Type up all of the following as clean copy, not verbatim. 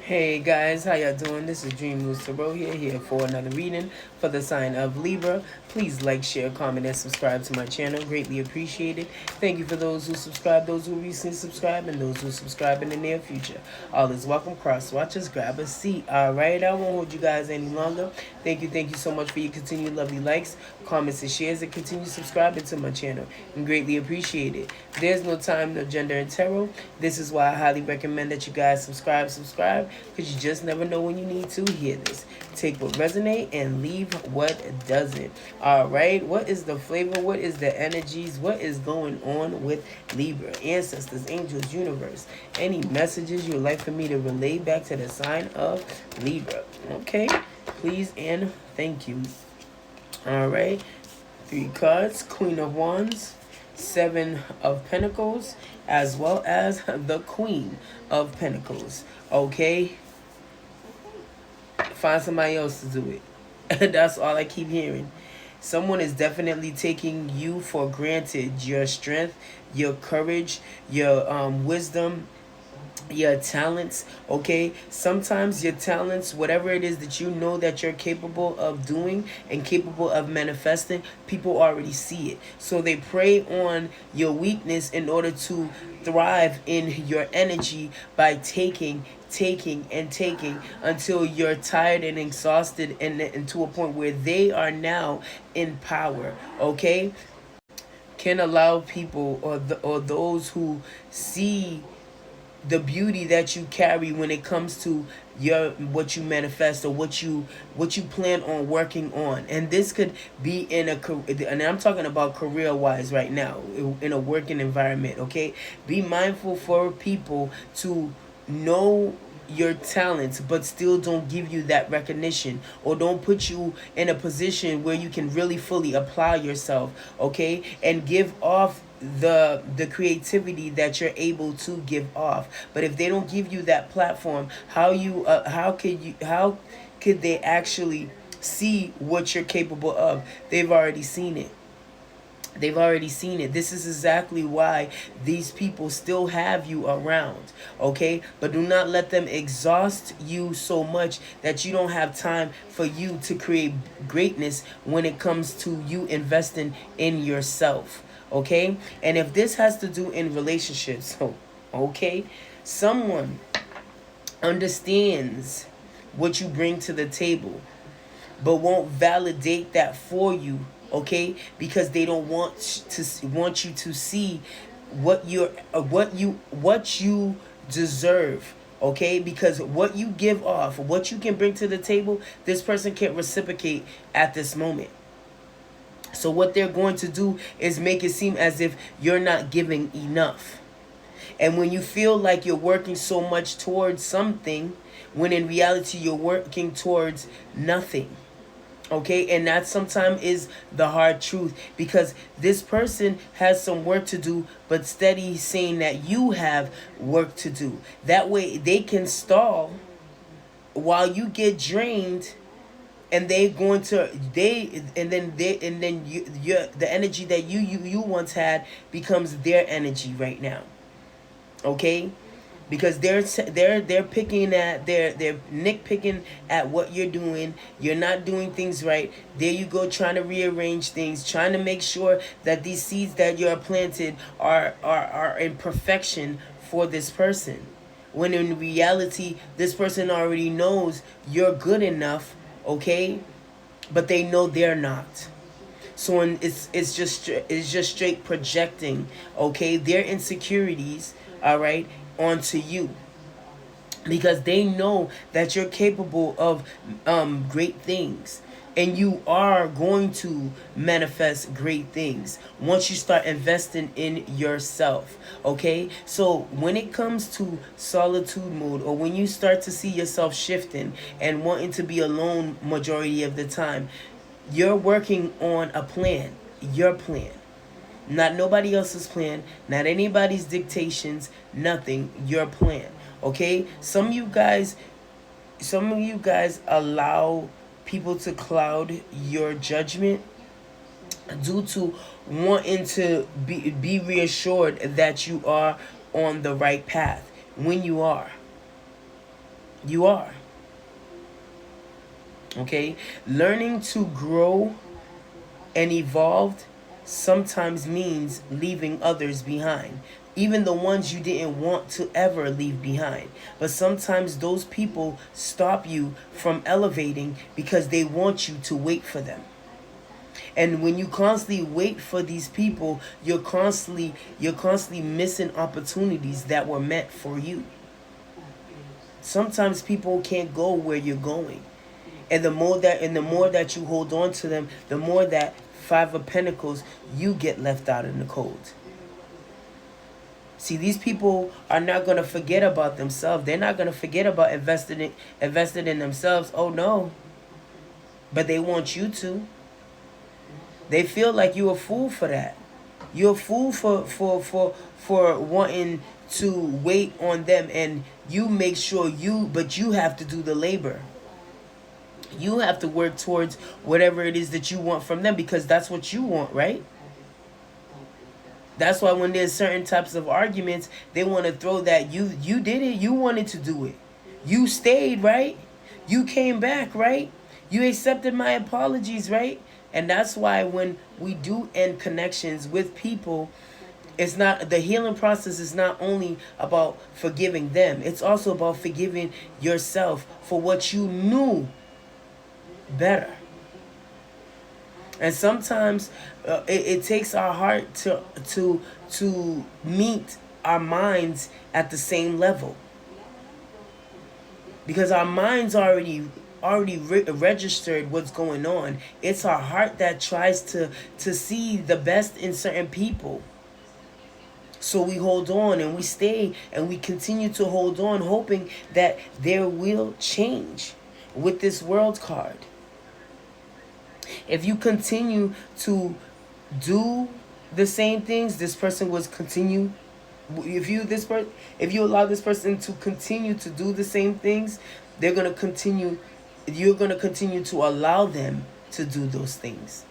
Hey guys, how y'all doing? This is Dreammoods Tribe77 here for another reading for the sign of Libra. Please like, share, comment, and subscribe to my channel. Greatly appreciated. Thank you for those who subscribe, those who recently subscribe, and those who subscribe in the near future. All is welcome. Cross watchers, grab a seat. Alright, I won't hold you guys any longer. Thank you so much for your continued lovely likes, comments, and shares, and continue subscribing to my channel. And greatly appreciate it. There's no time, no gender in tarot. This is why I highly recommend that you guys subscribe, because you just never know when you need to hear this. Take what resonates and leave what doesn't. Alright, what is the flavor? What is the energies? What is going on with Libra? Ancestors, angels, universe. Any messages you would like for me to relay back to the sign of Libra? Okay, please and thank you. Alright, 3 cards. Queen of Wands, 7 of Pentacles, as well as the Queen of Pentacles. Okay, find somebody else to do it. That's all I keep hearing. Someone is definitely taking you for granted. Your strength, your courage, your wisdom, your talents. Okay, sometimes your talents, whatever it is that you know that you're capable of doing and capable of manifesting, people already see it, so they prey on your weakness in order to thrive in your energy by taking and taking until you're tired and exhausted, and to a point where they are now in power. Okay, can allow people or those who see the beauty that you carry when it comes to your what you manifest or what you plan on working on. And this could be in a, and I'm talking about career wise right now, in a working environment. Okay, be mindful for people to know your talents but still don't give you that recognition, or don't put you in a position where you can really fully apply yourself. Okay, and give off the creativity that you're able to give off. But if they don't give you that platform, how could they actually see what you're capable of? They've already seen it. They've already seen it. This is exactly why these people still have you around. Okay, but do not let them exhaust you so much that you don't have time for you to create greatness when it comes to you investing in yourself. Okay, and if this has to do in relationships, okay, someone understands what you bring to the table but won't validate that for you. Okay, because they don't want you to see what you deserve. Okay, because what you give off, what you can bring to the table, this person can't reciprocate at this moment. So what they're going to do is make it seem as if you're not giving enough. And when you feel like you're working so much towards something, when in reality you're working towards nothing. Okay, and that sometimes is the hard truth, because this person has some work to do, but steady saying that you have work to do. That way they can stall while you get drained, and they're going to the energy that you once had becomes their energy right now. Okay, because they're picking at they're nitpicking at what you're doing. You're not doing things right. There you go, trying to rearrange things, trying to make sure that these seeds that you're planted are in perfection for this person, when in reality this person already knows you're good enough. Okay, but they know they're not. So it's just straight projecting, okay, their insecurities, all right, onto you, because they know that you're capable of great things, and you are going to manifest great things once you start investing in yourself. Okay, so when it comes to solitude mode, or when you start to see yourself shifting and wanting to be alone majority of the time, you're working on a plan, your plan, not nobody else's plan, not anybody's dictations, nothing, your plan. Okay, some of you guys allow people to cloud your judgment due to wanting to be reassured that you are on the right path when you are. You are. Okay? Learning to grow and evolve sometimes means leaving others behind. Even the ones you didn't want to ever leave behind. But sometimes those people stop you from elevating because they want you to wait for them. And when you constantly wait for these people, you're constantly missing opportunities that were meant for you. Sometimes people can't go where you're going. And the more that you hold on to them, the more that Five of Pentacles, you get left out in the cold. See, these people are not going to forget about themselves. They're not going to forget about invested in themselves. Oh, no. But they want you to. They feel like you're a fool for that. You're a fool for wanting to wait on them, and you make sure but you have to do the labor. You have to work towards whatever it is that you want from them, because that's what you want, right? That's why when there's certain types of arguments, they want to throw that you did it, you wanted to do it. You stayed, right? You came back, right? You accepted my apologies, right? And that's why when we do end connections with people, it's not, the healing process is not only about forgiving them, it's also about forgiving yourself for what you knew better. And sometimes it takes our heart to meet our minds at the same level, because our minds already registered what's going on. It's our heart that tries to see the best in certain people. So we hold on and we stay and we continue to hold on, hoping that there will change with this World card. If you continue to do the same things, this person will continue. If you allow this person to continue to do the same things, they're going to continue. You're going to continue to allow them to do those things.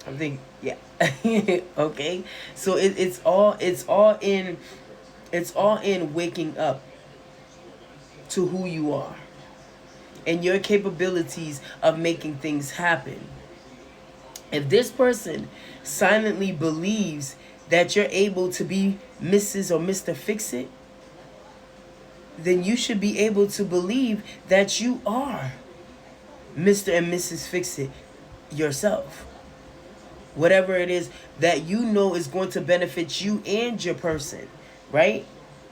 I think, yeah. Okay. So it's all in waking up to who you are and your capabilities of making things happen. If this person silently believes that you're able to be Mrs. or Mr. Fix-It, then you should be able to believe that you are Mr. and Mrs. Fix-It yourself. Whatever it is that you know is going to benefit you and your person, right?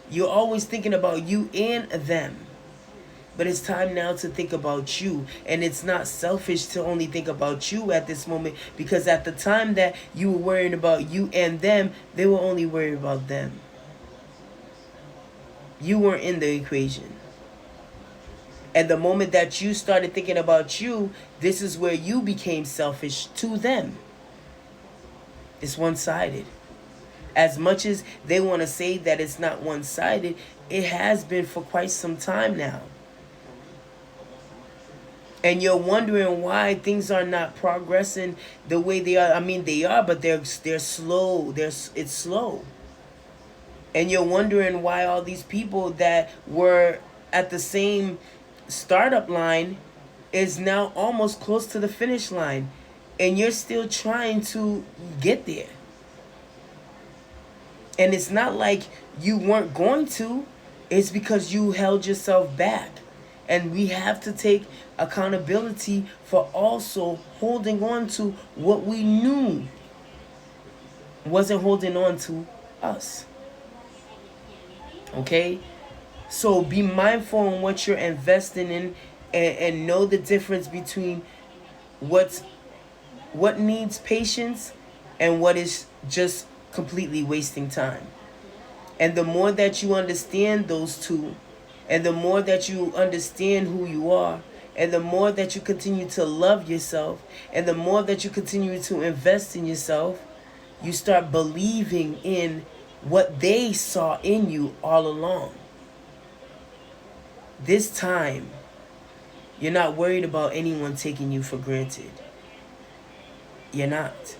You're always thinking about you and them. But it's time now to think about you. And it's not selfish to only think about you at this moment, because at the time that you were worrying about you and them, they were only worried about them. You weren't in the equation. And the moment that you started thinking about you, this is where you became selfish to them. It's one-sided. As much as they want to say that it's not one-sided, it has been for quite some time now. And you're wondering why things are not progressing the way they are. I mean, they are, but they're slow. It's slow. And you're wondering why all these people that were at the same startup line is now almost close to the finish line. And you're still trying to get there. And it's not like you weren't going to. It's because you held yourself back. And we have to take accountability for also holding on to what we knew wasn't holding on to us. Okay? So be mindful in what you're investing in, and know the difference between what needs patience and what is just completely wasting time. And the more that you understand those two, and the more that you understand who you are, and the more that you continue to love yourself, and the more that you continue to invest in yourself, you start believing in what they saw in you all along. This time, you're not worried about anyone taking you for granted. You're not.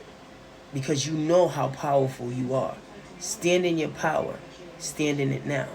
Because you know how powerful you are. Stand in your power. Stand in it now.